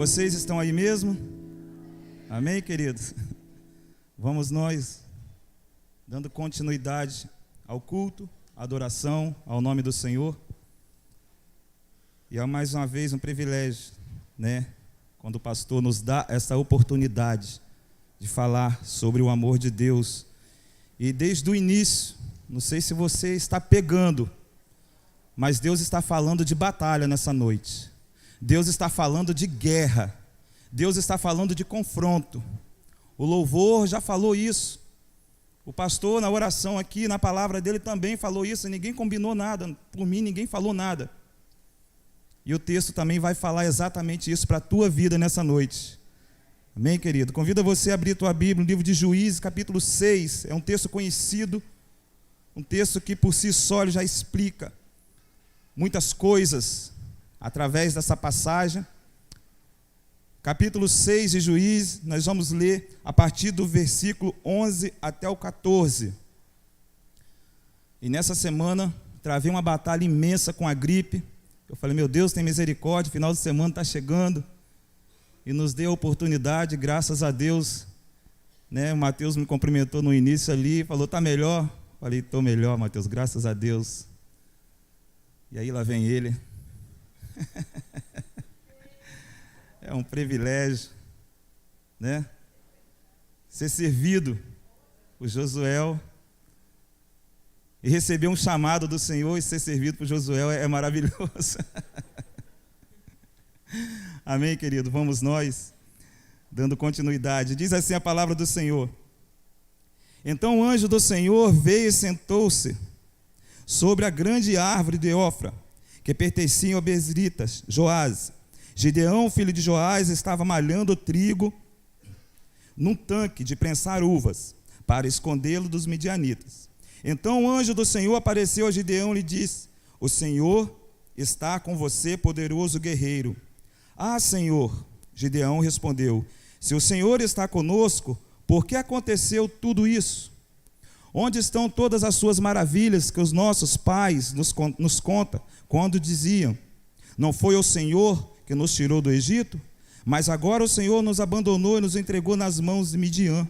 Vocês estão aí mesmo? Amém, queridos? Vamos nós, dando continuidade ao culto, à adoração, ao nome do Senhor. E é mais uma vez um privilégio, né? Quando o pastor nos dá essa oportunidade de falar sobre o amor de Deus. E desde o início, não sei se você está pegando, mas Deus está falando de batalha nessa noite. Deus está falando de guerra. Deus está falando de confronto. O louvor já falou isso. O pastor, na oração aqui, na palavra dele também falou isso. Ninguém combinou nada. Por mim, ninguém falou nada. E o texto também vai falar exatamente isso para a tua vida nessa noite. Amém, querido? Convido você a abrir a tua Bíblia no livro de Juízes, capítulo 6. É um texto conhecido. Um texto que por si só ele já explica muitas coisas através dessa passagem. Capítulo 6 de Juízes, nós vamos ler a partir do versículo 11 até o 14. E nessa semana, travei uma batalha imensa com a gripe. Eu falei, meu Deus, tem misericórdia, final de semana está chegando. E nos deu a oportunidade, graças a Deus, né? O Mateus me cumprimentou no início ali, falou, está melhor? Falei, estou melhor, Mateus, graças a Deus. E aí lá vem ele. É um privilégio, né? Ser servido por Josué e receber um chamado do Senhor e ser servido por Josué é maravilhoso. Amém, querido? Vamos nós, dando continuidade. Diz assim a palavra do Senhor. Então o anjo do Senhor veio e sentou-se sobre a grande árvore de Ofra, que pertencia aos Bezritas, Joás. Gideão, filho de Joás, estava malhando trigo num tanque de prensar uvas, para escondê-lo dos midianitas. Então o anjo do Senhor apareceu a Gideão e lhe disse, o Senhor está com você, poderoso guerreiro. Ah, Senhor, Gideão respondeu, se o Senhor está conosco, por que aconteceu tudo isso? Onde estão todas as suas maravilhas que os nossos pais nos contam, quando diziam, não foi o Senhor que nos tirou do Egito? Mas agora o Senhor nos abandonou e nos entregou nas mãos de Midian.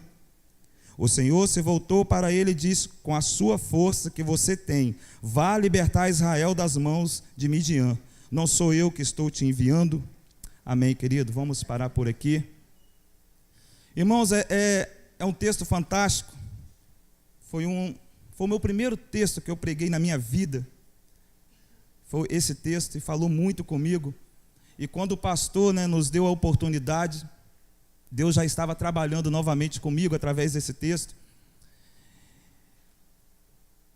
O Senhor se voltou para ele e disse, com a sua força que você tem, vá libertar Israel das mãos de Midian. Não sou eu que estou te enviando? Amém, querido? Vamos parar por aqui. Irmãos, é um texto fantástico. Foi o meu primeiro texto que eu preguei na minha vida. Foi esse texto e falou muito comigo. E quando o pastor, né, nos deu a oportunidade, Deus já estava trabalhando novamente comigo através desse texto.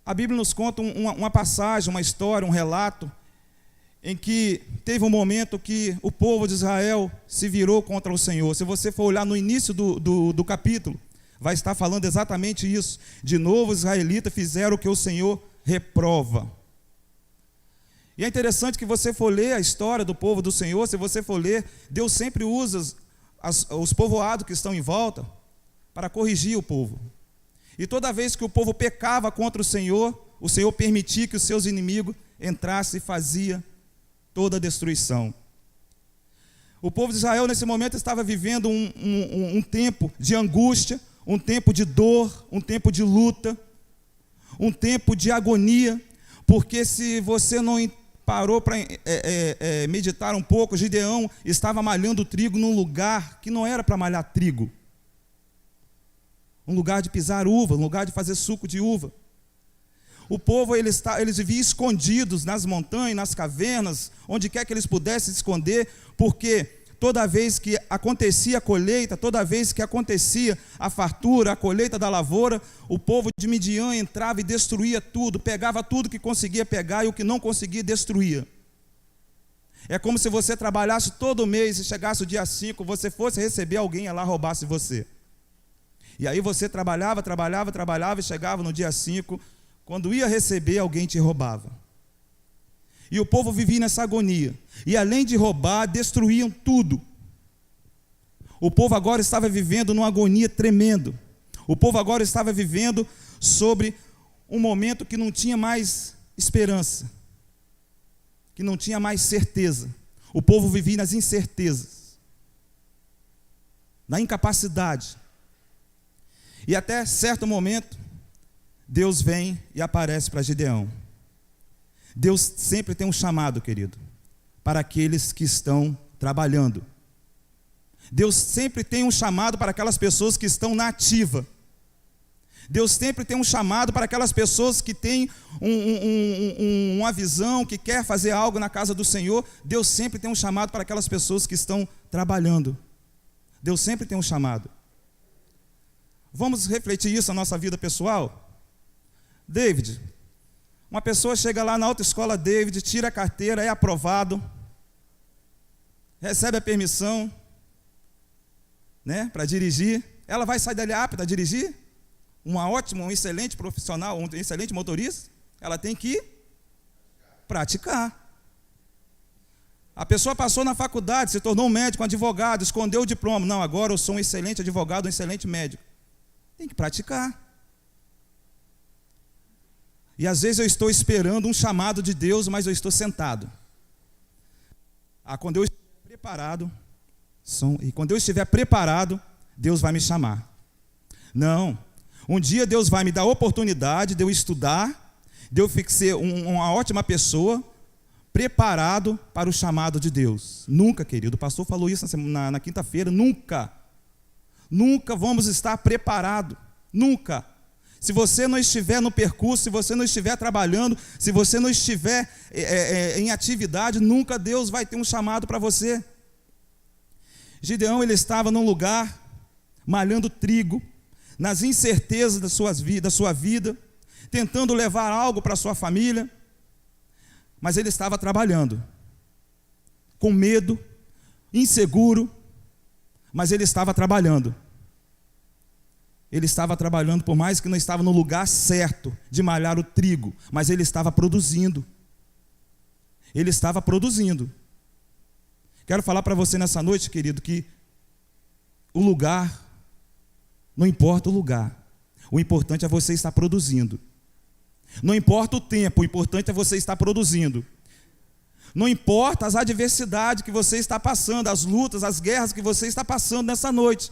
A Bíblia nos conta uma passagem, uma história, um relato, em que teve um momento que o povo de Israel se virou contra o Senhor. Se você for olhar no início do capítulo, vai estar falando exatamente isso. De novo, os israelitas fizeram o que o Senhor reprova. E é interessante que você for ler a história do povo do Senhor, se você for ler, Deus sempre usa os povoados que estão em volta para corrigir o povo. E toda vez que o povo pecava contra o Senhor permitia que os seus inimigos entrassem e fazia toda a destruição. O povo de Israel nesse momento estava vivendo um tempo de angústia, um tempo de dor, um tempo de luta, um tempo de agonia, porque se você não parou para meditar um pouco, Gideão estava malhando trigo num lugar que não era para malhar trigo, um lugar de pisar uva, um lugar de fazer suco de uva. O povo, eles viviam escondidos nas montanhas, nas cavernas, onde quer que eles pudessem se esconder, porque toda vez que acontecia a colheita, toda vez que acontecia a fartura, a colheita da lavoura, o povo de Midian entrava e destruía tudo, pegava tudo que conseguia pegar e o que não conseguia destruía. É como se você trabalhasse todo mês e chegasse o dia 5, você fosse receber alguém e lá roubasse você. E aí você trabalhava e chegava no dia 5, quando ia receber, alguém te roubava. E o povo vivia nessa agonia. E além de roubar, destruíam tudo. O povo agora estava vivendo numa agonia tremenda. O povo agora estava vivendo sobre um momento que não tinha mais esperança, que não tinha mais certeza. O povo vivia nas incertezas. na incapacidade. E até certo momento, Deus vem e aparece para Gideão. Deus sempre tem um chamado, querido, para aqueles que estão trabalhando. Deus sempre tem um chamado para aquelas pessoas que estão na ativa. Deus sempre tem um chamado para aquelas pessoas que têm uma visão, que quer fazer algo na casa do Senhor. Deus sempre tem um chamado para aquelas pessoas que estão trabalhando. Deus sempre tem um chamado. Vamos refletir isso na nossa vida pessoal? David, uma pessoa chega lá na autoescola David, tira a carteira, é aprovado, recebe a permissão, né, para dirigir. Ela vai sair dali apta a dirigir? Um excelente profissional, um excelente motorista? Ela tem que praticar. A pessoa passou na faculdade, se tornou um médico, um advogado, escondeu o diploma. Não, agora eu sou um excelente advogado, um excelente médico. Tem que praticar. E às vezes eu estou esperando um chamado de Deus, mas eu estou sentado. Quando eu estiver preparado, Deus vai me chamar. Não. Um dia Deus vai me dar a oportunidade de eu estudar, de eu ser uma ótima pessoa, preparado para o chamado de Deus. Nunca, querido, o pastor falou isso na quinta-feira, nunca vamos estar preparados, nunca. Se você não estiver no percurso, se você não estiver trabalhando, se você não estiver em atividade, nunca Deus vai ter um chamado para você. Gideão, ele estava num lugar, malhando trigo, nas incertezas da sua vida, tentando levar algo para a sua família, mas ele estava trabalhando, com medo, inseguro, mas ele estava trabalhando. Ele estava trabalhando, por mais que não estava no lugar certo de malhar o trigo, mas ele estava produzindo. Ele estava produzindo. Quero falar para você nessa noite, querido, que o lugar, não importa o lugar, o importante é você estar produzindo. Não importa o tempo, o importante é você estar produzindo. Não importa as adversidades que você está passando, as lutas, as guerras que você está passando nessa noite.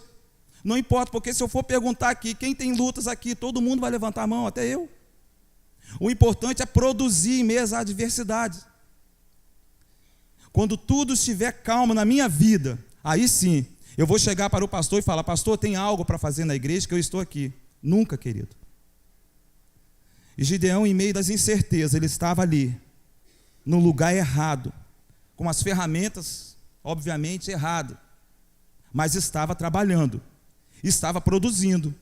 Não importa, porque se eu for perguntar aqui, quem tem lutas aqui, todo mundo vai levantar a mão, até eu. O importante é produzir em meio às adversidades. Quando tudo estiver calmo na minha vida, aí sim, eu vou chegar para o pastor e falar: pastor, tem algo para fazer na igreja que eu estou aqui. Nunca, querido. E Gideão, em meio das incertezas, ele estava ali, no lugar errado, com as ferramentas, obviamente, erradas, mas estava trabalhando, estava produzindo.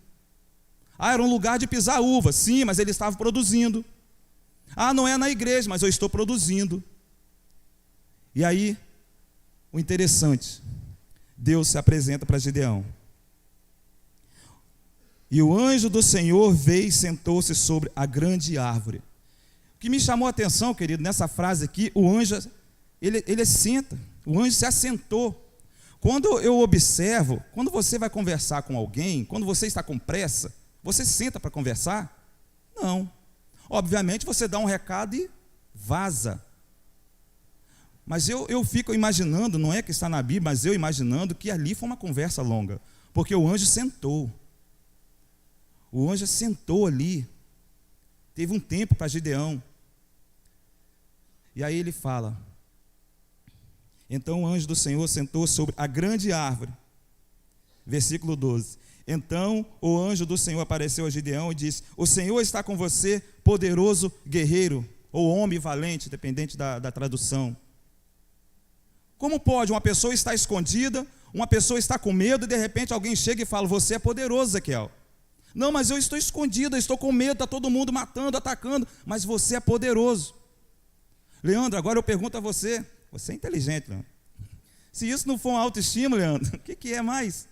Era um lugar de pisar uva, sim, mas ele estava produzindo. Não é na igreja, mas eu estou produzindo. E aí, o interessante, Deus se apresenta para Gideão. E o anjo do Senhor veio e sentou-se sobre a grande árvore. O que me chamou a atenção, querido, nessa frase aqui, o anjo, ele senta, o anjo se assentou. Quando eu observo, quando você vai conversar com alguém, quando você está com pressa, você senta para conversar? Não. Obviamente você dá um recado e vaza. Mas eu fico imaginando, não é que está na Bíblia, mas eu imaginando que ali foi uma conversa longa, porque o anjo sentou. O anjo sentou ali, teve um tempo para Gideão. E aí ele fala: então o anjo do Senhor sentou sobre a grande árvore. Versículo 12. Então o anjo do Senhor apareceu a Gideão e disse: o Senhor está com você, poderoso guerreiro, ou homem valente, dependente da tradução. Como pode uma pessoa estar escondida, uma pessoa estar com medo, e de repente alguém chega e fala: você é poderoso, Ezequiel. Não, mas eu estou escondido, eu estou com medo, está todo mundo matando, atacando, mas você é poderoso. Leandro, agora eu pergunto a você, você é inteligente, Leandro. Se isso não for uma autoestima, Leandro, o que é mais?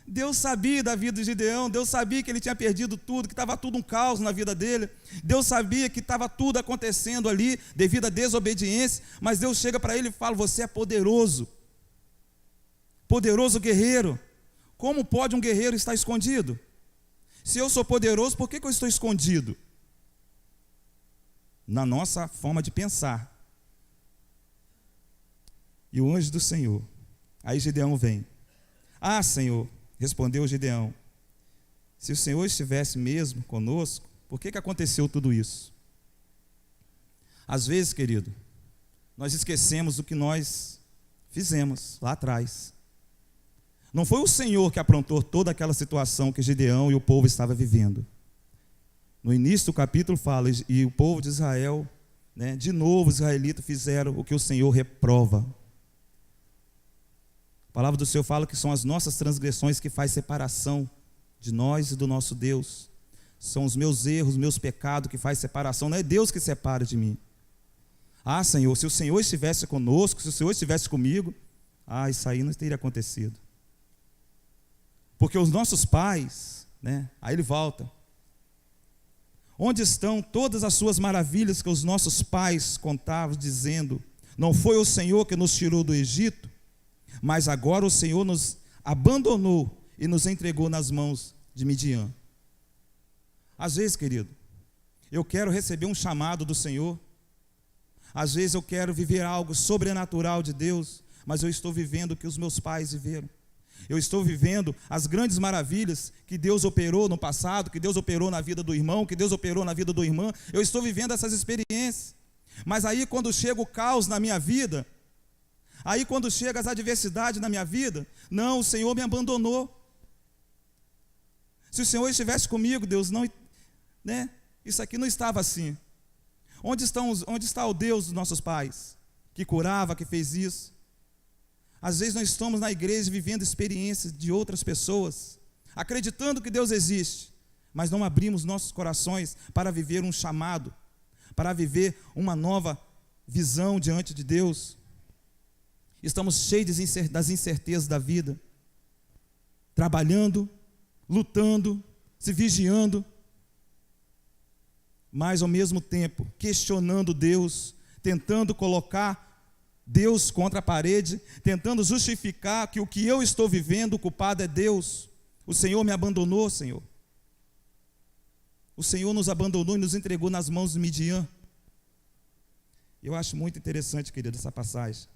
Deus sabia da vida de Gideão, Deus sabia que ele tinha perdido tudo, que estava tudo um caos na vida dele. Deus sabia que estava tudo acontecendo ali devido à desobediência, mas Deus chega para ele e fala: você é poderoso, poderoso guerreiro. Como pode um guerreiro estar escondido? Se eu sou poderoso, por que eu estou escondido? Na nossa forma de pensar. E o anjo do Senhor, aí Gideão vem. Ah, Senhor, respondeu Gideão, se o Senhor estivesse mesmo conosco, por que aconteceu tudo isso? Às vezes, querido, nós esquecemos do que nós fizemos lá atrás. Não foi o Senhor que aprontou toda aquela situação que Gideão e o povo estavam vivendo. No início do capítulo fala, e o povo de Israel, de novo os israelitas fizeram o que o Senhor reprova. A palavra do Senhor fala que são as nossas transgressões que faz separação de nós e do nosso Deus. São os meus erros, os meus pecados que faz separação, não é Deus que separa de mim. Ah, Senhor, se o Senhor estivesse conosco, se o Senhor estivesse comigo, isso aí não teria acontecido. Porque os nossos pais, aí ele volta. Onde estão todas as suas maravilhas que os nossos pais contavam, dizendo, não foi o Senhor que nos tirou do Egito, mas agora o Senhor nos abandonou e nos entregou nas mãos de Midian. Às vezes, querido, eu quero receber um chamado do Senhor, às vezes eu quero viver algo sobrenatural de Deus, mas eu estou vivendo o que os meus pais viveram. Eu estou vivendo as grandes maravilhas que Deus operou no passado, que Deus operou na vida do irmão, que Deus operou na vida da irmã. Eu estou vivendo essas experiências. Mas aí quando chega o caos na minha vida, aí quando chega as adversidades na minha vida, não, o Senhor me abandonou. Se o Senhor estivesse comigo, Deus, não, isso aqui não estava assim. Onde está o Deus dos nossos pais, que curava, que fez isso? Às vezes nós estamos na igreja vivendo experiências de outras pessoas, acreditando que Deus existe, mas não abrimos nossos corações para viver um chamado, para viver uma nova visão diante de Deus. Estamos cheios das incertezas da vida, trabalhando, lutando, se vigiando, mas ao mesmo tempo questionando Deus, tentando colocar Deus contra a parede, tentando justificar que o que eu estou vivendo, o culpado é Deus. O Senhor me abandonou, Senhor. O Senhor nos abandonou e nos entregou nas mãos de Midian. Eu acho muito interessante, querido, essa passagem,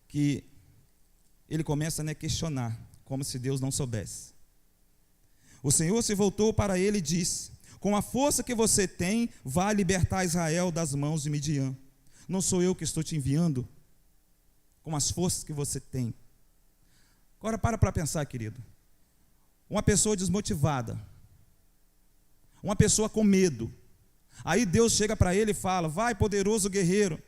que ele começa a questionar, como se Deus não soubesse. O Senhor se voltou para ele e disse, com a força que você tem, vá libertar Israel das mãos de Midian. Não sou eu que estou te enviando? Com as forças que você tem. Agora para pensar, querido. Uma pessoa desmotivada, uma pessoa com medo, aí Deus chega para ele e fala, vai poderoso guerreiro.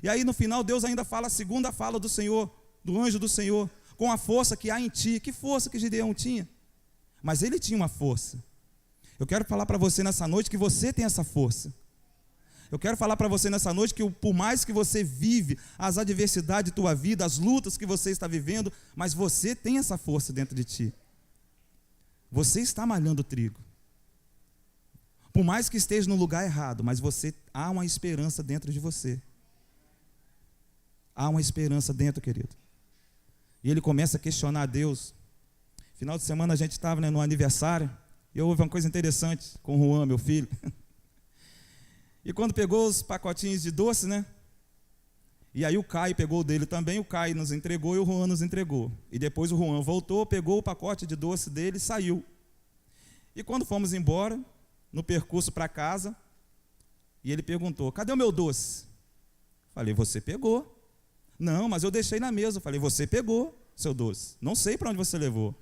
E aí no final Deus ainda fala a segunda fala do Senhor, do anjo do Senhor, com a força que há em ti. Que força que Gideão tinha? Mas ele tinha uma força. Eu quero falar para você nessa noite que você tem essa força. Eu quero falar para você nessa noite que por mais que você vive as adversidades de tua vida, as lutas que você está vivendo, mas você tem essa força dentro de ti. Você está malhando trigo. Por mais que esteja no lugar errado, mas há uma esperança dentro de você. Há uma esperança dentro, querido. E ele começa a questionar a Deus. Final de semana a gente estava no aniversário, e houve uma coisa interessante com o Juan, meu filho. E quando pegou os pacotinhos de doce, e aí o Caio pegou o dele também, o Caio nos entregou e o Juan nos entregou. E depois o Juan voltou, pegou o pacote de doce dele e saiu. E quando fomos embora, no percurso para casa, e ele perguntou, cadê o meu doce? Falei, você pegou. Não, mas eu deixei na mesa. Falei, você pegou seu doce. Não sei para onde você levou.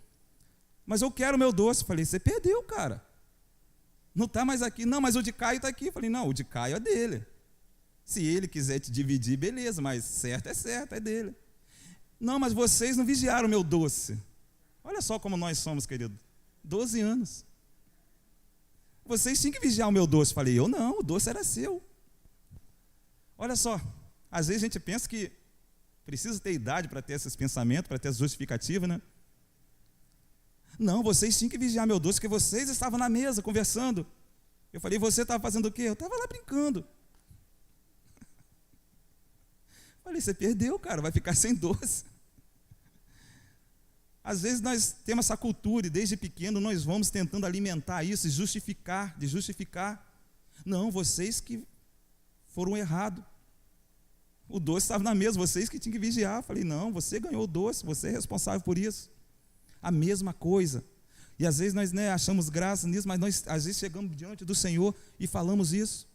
Mas eu quero o meu doce. Falei, você perdeu, cara. Não está mais aqui. Não, mas o de Caio está aqui. Falei, não, o de Caio é dele. Se ele quiser te dividir, beleza, mas certo, é dele. Não, mas vocês não vigiaram o meu doce. Olha só como nós somos, querido. 12 anos. Vocês tinham que vigiar o meu doce. Falei, eu não, o doce era seu. Olha só, às vezes a gente pensa que precisa ter idade para ter esses pensamentos, para ter essa justificativa, Não, vocês tinham que vigiar meu doce, porque vocês estavam na mesa conversando. Eu falei, você estava fazendo o quê? Eu estava lá brincando. Falei, você perdeu, cara, vai ficar sem doce. Às vezes nós temos essa cultura e desde pequeno nós vamos tentando alimentar isso e justificar. Não, vocês que foram errados. O doce estava na mesa, vocês que tinham que vigiar. Eu falei, não, você ganhou o doce, você é responsável por isso. A mesma coisa. E às vezes nós, achamos graça nisso, mas nós às vezes chegamos diante do Senhor e falamos isso.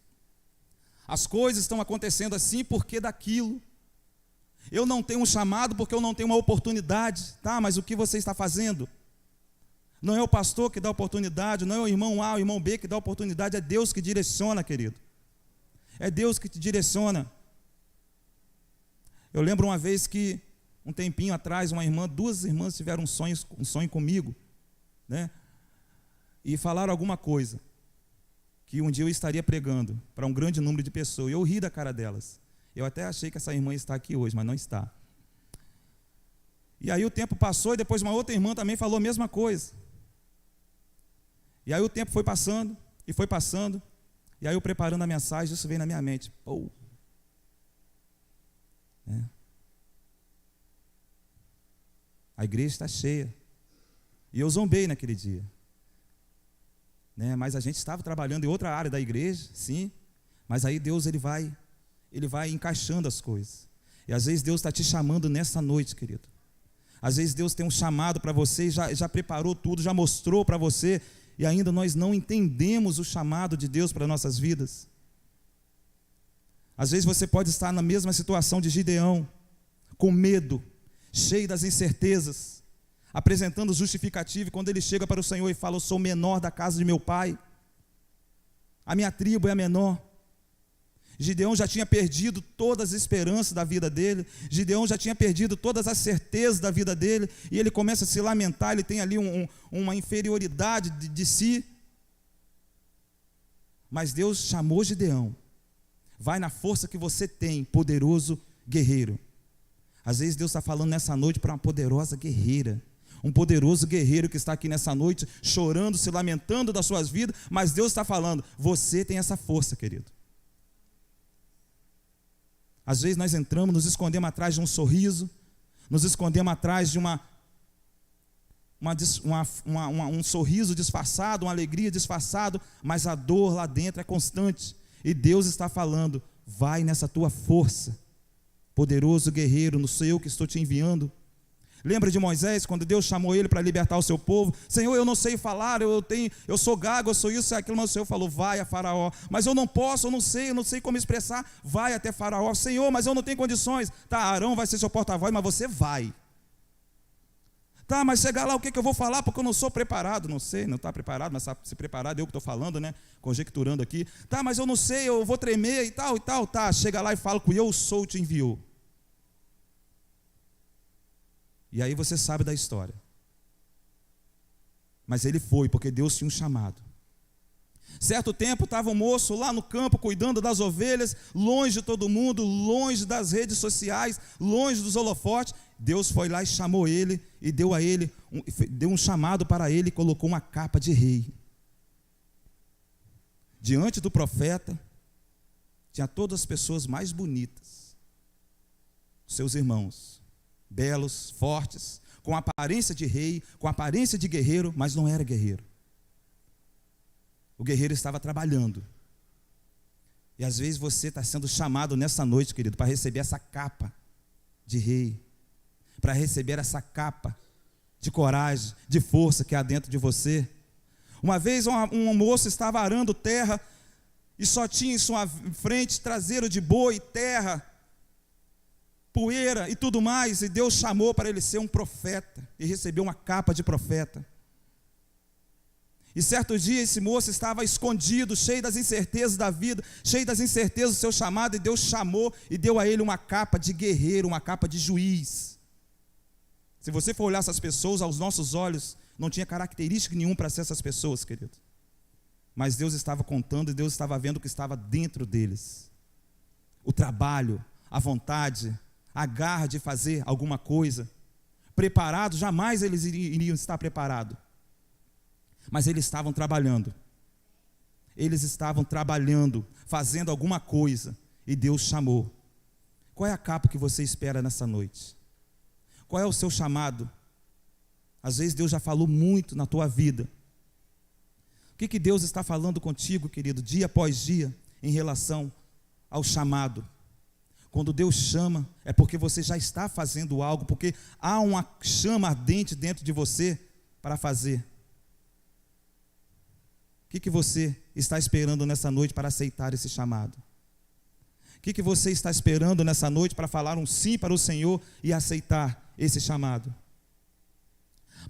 As coisas estão acontecendo assim porque daquilo. Eu não tenho um chamado porque eu não tenho uma oportunidade. Tá, mas o que você está fazendo? Não é o pastor que dá oportunidade, não é o irmão A, o irmão B que dá oportunidade, é Deus que direciona, querido. É Deus que te direciona. Eu lembro uma vez que, um tempinho atrás, duas irmãs tiveram um sonho comigo, né? E falaram alguma coisa, que um dia eu estaria pregando para um grande número de pessoas. E eu ri da cara delas. Eu até achei que essa irmã está aqui hoje, mas não está. E aí o tempo passou e depois uma outra irmã também falou a mesma coisa. E aí o tempo foi passando, e foi passando, e aí eu preparando a mensagem, isso veio na minha mente. Pô. A igreja está cheia. E eu zombei naquele dia. Mas a gente estava trabalhando em outra área da igreja, sim. Mas aí Deus ele vai encaixando as coisas. E às vezes Deus está te chamando nessa noite, querido. Às vezes Deus tem um chamado para você, já preparou tudo, já mostrou para você, e ainda nós não entendemos o chamado de Deus para nossas vidas. Às vezes você pode estar na mesma situação de Gideão, com medo, cheio das incertezas, apresentando justificativo, e quando ele chega para o Senhor e fala, eu sou o menor da casa de meu pai, a minha tribo é a menor. Gideão já tinha perdido todas as esperanças da vida dele, Gideão já tinha perdido todas as certezas da vida dele, e ele começa a se lamentar, ele tem ali uma inferioridade de si. Mas Deus chamou Gideão, vai na força que você tem, poderoso guerreiro. Às vezes Deus está falando nessa noite para uma poderosa guerreira, um poderoso guerreiro que está aqui nessa noite, chorando, se lamentando das suas vidas, mas Deus está falando, você tem essa força, querido. Às vezes nós entramos, nos escondemos atrás de um sorriso, nos escondemos atrás de um sorriso disfarçado, uma alegria disfarçada, mas a dor lá dentro é constante. E Deus está falando, vai nessa tua força, poderoso guerreiro, não sou eu que estou te enviando. Lembra de Moisés, quando Deus chamou ele para libertar o seu povo? Senhor, eu não sei falar, eu sou gago, eu sou isso e aquilo, mas o Senhor falou, vai a Faraó. Mas eu não posso, eu não sei como expressar. Vai até Faraó. Senhor, mas eu não tenho condições. Tá, Arão vai ser seu porta-voz, mas você vai. Tá, mas chegar lá, o que eu vou falar? Porque eu não sou preparado. Não sei, não está preparado, mas se preparado, eu que estou falando, conjecturando aqui. Tá, mas eu não sei, eu vou tremer e tal. Tá, chega lá e fala que eu sou, te enviou. E aí você sabe da história. Mas ele foi, porque Deus tinha um chamado. Certo tempo estava um moço lá no campo, cuidando das ovelhas, longe de todo mundo, longe das redes sociais, longe dos holofotes. Deus foi lá e chamou ele, e deu um chamado para ele, e colocou uma capa de rei. Diante do profeta, tinha todas as pessoas mais bonitas, seus irmãos, belos, fortes, com aparência de rei, com aparência de guerreiro, mas não era guerreiro. O guerreiro estava trabalhando. E às vezes você está sendo chamado nessa noite, querido, para receber essa capa de rei, para receber essa capa de coragem, de força que há dentro de você. Uma vez um moço estava arando terra e só tinha em sua frente traseiro de boi, terra, poeira e tudo mais, e Deus chamou para ele ser um profeta, e recebeu uma capa de profeta. E certo dia esse moço estava escondido, cheio das incertezas da vida, cheio das incertezas do seu chamado, e Deus chamou e deu a ele uma capa de guerreiro, uma capa de juiz. Se você for olhar essas pessoas, aos nossos olhos, não tinha característica nenhuma para ser essas pessoas, querido. Mas Deus estava contando, e Deus estava vendo o que estava dentro deles. O trabalho, a vontade, a garra de fazer alguma coisa. Preparados, jamais eles iriam estar preparados. Mas eles estavam trabalhando. Eles estavam trabalhando, fazendo alguma coisa. E Deus chamou. Qual é a capa que você espera nessa noite? Qual é o seu chamado? Às vezes Deus já falou muito na tua vida. O que Deus está falando contigo, querido, dia após dia, em relação ao chamado? Quando Deus chama, é porque você já está fazendo algo, porque há uma chama ardente dentro de você para fazer. O que você está esperando nessa noite para aceitar esse chamado? O que você está esperando nessa noite para falar um sim para o Senhor e aceitar esse chamado?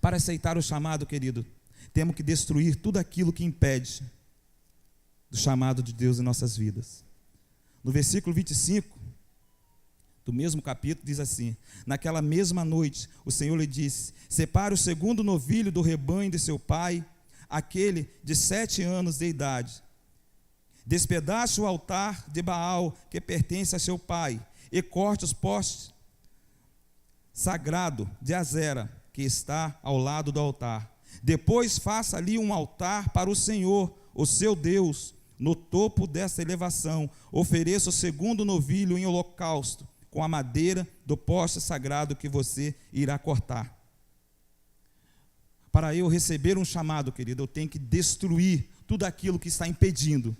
Para aceitar o chamado, querido, temos que destruir tudo aquilo que impede do chamado de Deus em nossas vidas. No versículo 25 do mesmo capítulo diz assim: naquela mesma noite o Senhor lhe disse: separe o segundo novilho do rebanho de seu pai, aquele de 7 anos de idade. Despedace o altar de Baal que pertence a seu pai, e corte os postes sagrado de Azera, que está ao lado do altar. Depois faça ali um altar para o Senhor, o seu Deus. No topo dessa elevação, ofereça o segundo novilho em holocausto, com a madeira do poste sagrado que você irá cortar. Para eu receber um chamado, querido, eu tenho que destruir tudo aquilo que está impedindo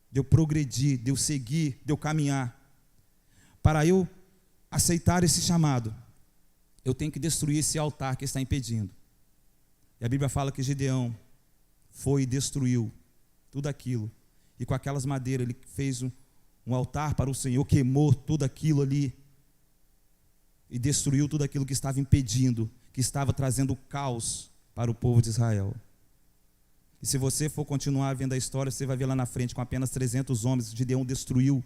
de eu progredir, de eu seguir, de eu caminhar. Para eu aceitar esse chamado, eu tenho que destruir esse altar que está impedindo. E a Bíblia fala que Gideão foi e destruiu tudo aquilo, e com aquelas madeiras ele fez um altar para o Senhor, queimou tudo aquilo ali, e destruiu tudo aquilo que estava impedindo, que estava trazendo caos para o povo de Israel. E se você for continuar vendo a história, você vai ver lá na frente, com apenas 300 homens, Gideão destruiu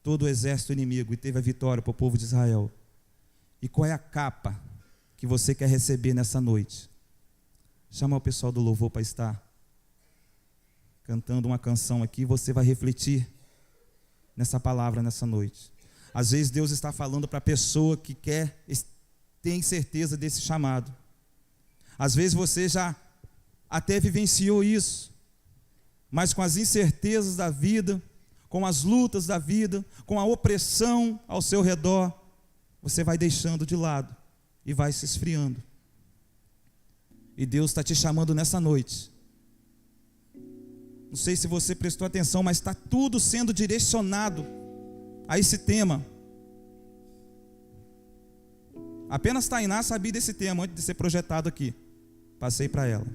todo o exército inimigo, e teve a vitória para o povo de Israel. E qual é a capa que você quer receber nessa noite? Chama o pessoal do louvor para estar cantando uma canção aqui, você vai refletir nessa palavra nessa noite. Às vezes Deus está falando para a pessoa que tem certeza desse chamado. Às vezes você já até vivenciou isso, mas com as incertezas da vida, com as lutas da vida, com a opressão ao seu redor, você vai deixando de lado e vai se esfriando. E Deus está te chamando nessa noite. Não sei se você prestou atenção, mas está tudo sendo direcionado a esse tema. Apenas Tainá sabia desse tema antes de ser projetado aqui. Passei para ela.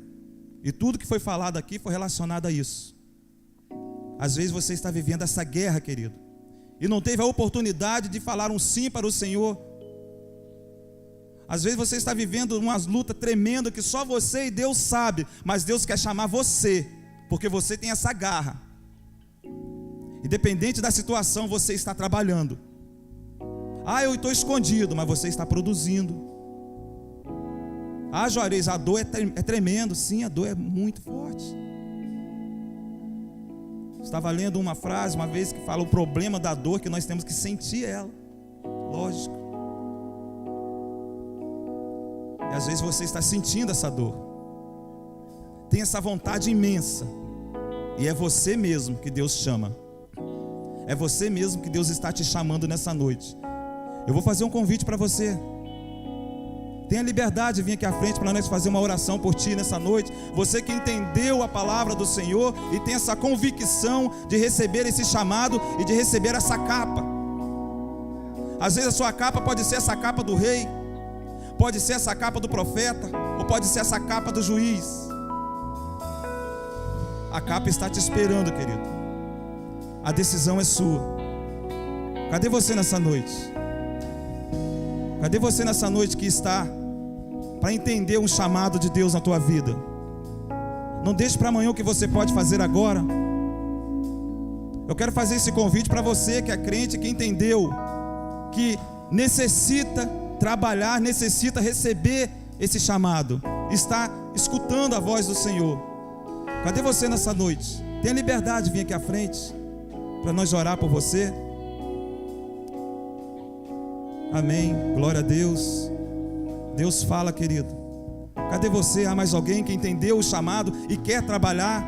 E tudo que foi falado aqui foi relacionado a isso. Às vezes você está vivendo essa guerra, querido, e não teve a oportunidade de falar um sim para o Senhor. Às vezes você está vivendo umas lutas tremendas que só você e Deus sabe, mas Deus quer chamar você, porque você tem essa garra. Independente da situação, você está trabalhando. Eu estou escondido, mas você está produzindo. Juarez, a dor é tremendo. Sim, a dor é muito forte. Estava lendo uma frase uma vez que fala o problema da dor, que nós temos que sentir ela. Lógico. E às vezes você está sentindo essa dor, tem essa vontade imensa, e é você mesmo que Deus chama. É você mesmo que Deus está te chamando nessa noite. Eu vou fazer um convite para você. Tenha liberdade de vir aqui à frente para nós fazer uma oração por ti nessa noite. Você que entendeu a palavra do Senhor e tem essa convicção de receber esse chamado e de receber essa capa. Às vezes a sua capa pode ser essa capa do rei, pode ser essa capa do profeta, ou pode ser essa capa do juiz. A capa está te esperando, querido. A decisão é sua. Cadê você nessa noite? Cadê você nessa noite que está para entender um chamado de Deus na tua vida? Não deixe para amanhã o que você pode fazer agora. Eu quero fazer esse convite para você que é crente, que entendeu que necessita trabalhar, necessita receber esse chamado, está escutando a voz do Senhor. Cadê você nessa noite? Tenha liberdade de vir aqui à frente para nós orar por você. Amém, glória a Deus. Deus fala, querido. Cadê você? Há mais alguém que entendeu o chamado e quer trabalhar?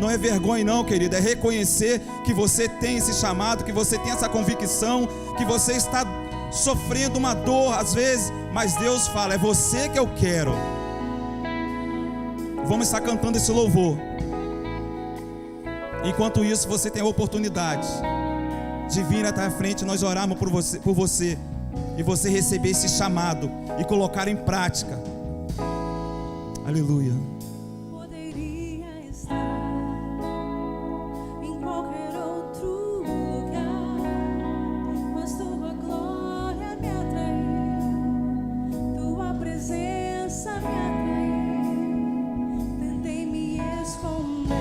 Não é vergonha não, querido, é reconhecer que você tem esse chamado, que você tem essa convicção, que você está sofrendo uma dor às vezes, mas Deus fala, é você que eu quero. Vamos estar cantando esse louvor. Enquanto isso, você tem a oportunidade de vir até a frente, nós orarmos por você e você receber esse chamado e colocar em prática. Aleluia. Poderia estar em qualquer outro lugar, mas tua glória me atraiu, tua presença me atraiu. Tentei me esconder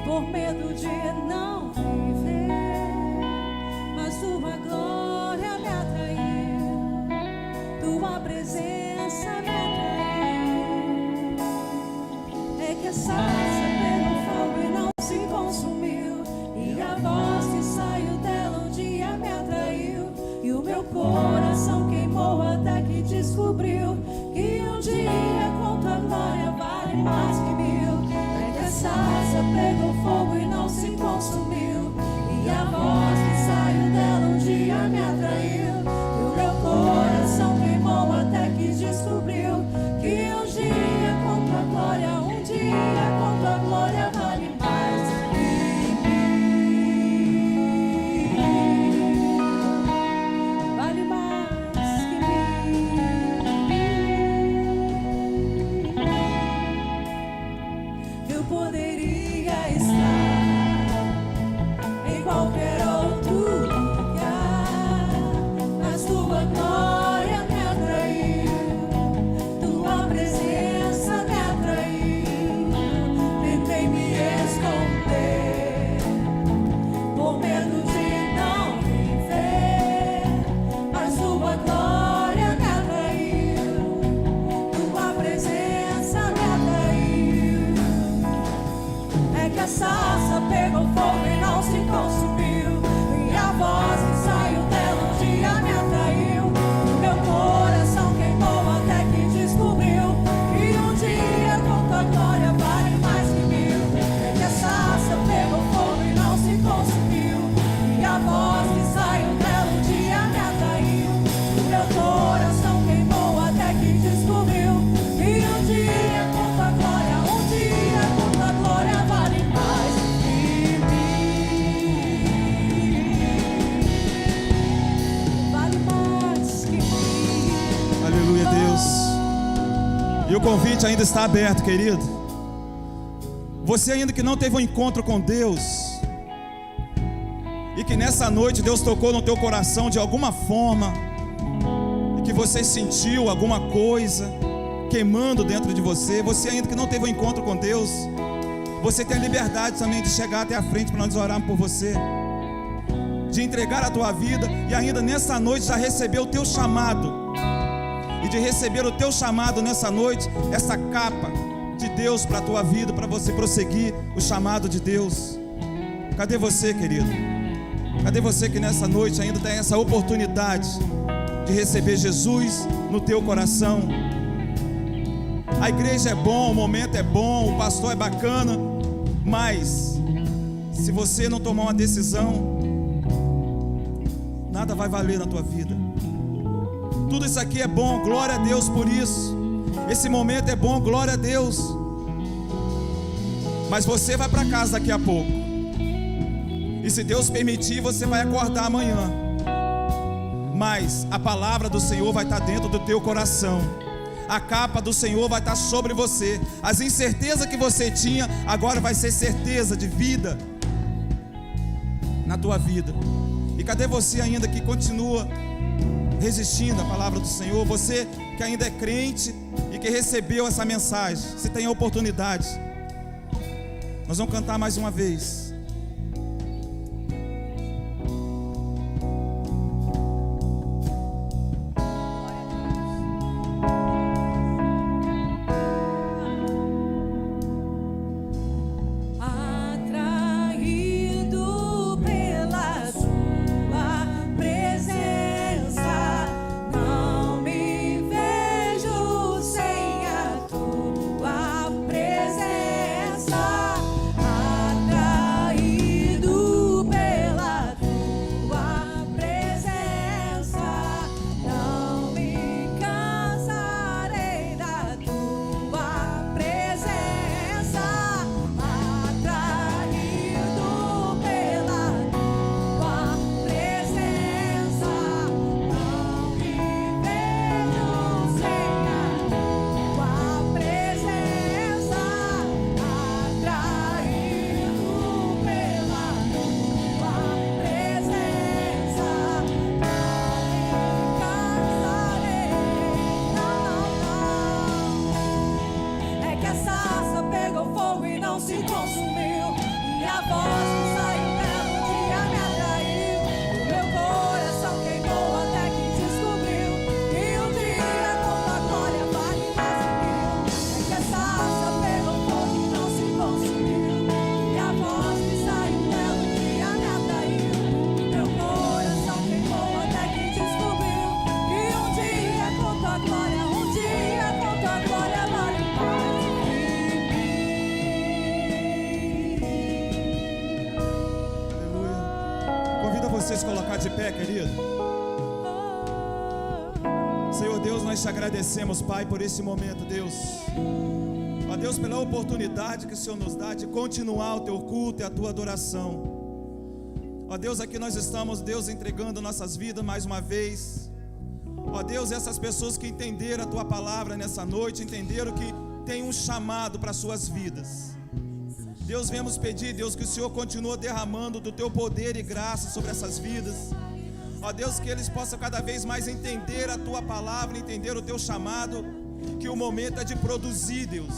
por medo de não viver, mas tua glória me atraiu, tua presença me atraiu. É que essa casa pegou fogo e não se consumiu, e a voz que saiu dela um dia me atraiu, e o meu coração queimou até que descobriu que um dia com tua glória vale mais que mil. É que essa casa pegou fogo e não se consumiu, e a voz que saiu dela um dia me atraiu, e o meu coração queimou até que descobriu que um dia com tua glória, um dia com tua glória vale mais que mil. Vale mais que mil. Eu poderia estar em qualquer outro lugar, mas tua glória me atraiu, tua presença me atraiu. Tentei me esconder por medo de não viver, mas tua glória me atraiu, tua presença me atraiu. É que a sarça pegou fogo e não se consumiu, e a voz que saiu dela um dia me atraiu, o meu coração queimou até que descobriu que um dia com tua glória vale mais que mil. É que a sarça pegou fogo e não se consumiu, e a voz que saiu dela um dia me atraiu, o meu coração queimou até que descobriu que um dia com tua glória, um dia com tua glória vale mais que mil. Vale mais que mil. Aleluia, Deus. E o convite ainda está aberto, querido. Você ainda que não teve um encontro com Deus, e que nessa noite Deus tocou no teu coração de alguma forma, e que você sentiu alguma coisa queimando dentro de você, você ainda que não teve um encontro com Deus, você tem a liberdade também de chegar até a frente para nós orarmos por você, de entregar a tua vida, e ainda nessa noite já receber o teu chamado, e de receber o teu chamado nessa noite, essa capa de Deus para a tua vida, para você prosseguir o chamado de Deus. Cadê você, querido? Cadê você que nessa noite ainda tem essa oportunidade de receber Jesus no teu coração? A igreja é bom, o momento é bom, o pastor é bacana, mas se você não tomar uma decisão, nada vai valer na tua vida. Tudo isso aqui é bom, glória a Deus por isso. Esse momento é bom, glória a Deus. Mas você vai para casa daqui a pouco, e se Deus permitir, você vai acordar amanhã, mas a palavra do Senhor vai estar dentro do teu coração. A capa do Senhor vai estar sobre você. As incertezas que você tinha, agora vai ser certeza de vida na tua vida. E cadê você ainda que continua resistindo à palavra do Senhor? Você que ainda é crente e que recebeu essa mensagem, você tem a oportunidade. Nós vamos cantar mais uma vez. Atraído de pé, querido. Senhor Deus, nós te agradecemos, Pai, por esse momento, Deus. Ó Deus, pela oportunidade que o Senhor nos dá de continuar o teu culto e a tua adoração. Ó Deus, aqui nós estamos, Deus, entregando nossas vidas mais uma vez. Ó Deus, essas pessoas que entenderam a tua palavra nessa noite, entenderam que tem um chamado para as suas vidas. Deus, viemos pedir, Deus, que o Senhor continue derramando do teu poder e graça sobre essas vidas. Ó Deus, que eles possam cada vez mais entender a tua palavra, entender o teu chamado, que o momento é de produzir, Deus.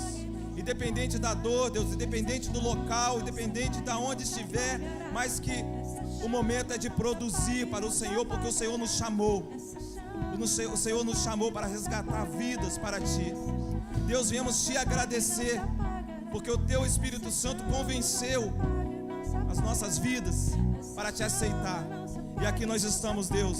Independente da dor, Deus, independente do local, independente de onde estiver, mas que o momento é de produzir para o Senhor, porque o Senhor nos chamou. O Senhor nos chamou para resgatar vidas para Ti. Deus, viemos Te agradecer, porque o Teu Espírito Santo convenceu as nossas vidas para Te aceitar. E aqui nós estamos, Deus,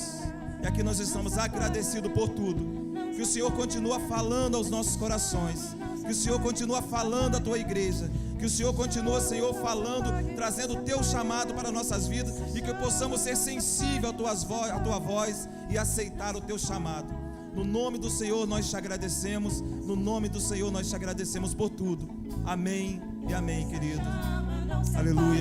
e aqui nós estamos agradecidos por tudo. Que o Senhor continua falando aos nossos corações, que o Senhor continua falando à Tua igreja, que o Senhor continua, Senhor, falando, trazendo o Teu chamado para nossas vidas, e que possamos ser sensíveis à Tua voz e aceitar o Teu chamado. No nome do Senhor nós Te agradecemos, no nome do Senhor nós Te agradecemos por tudo. Amém e amém, querido. Aleluia.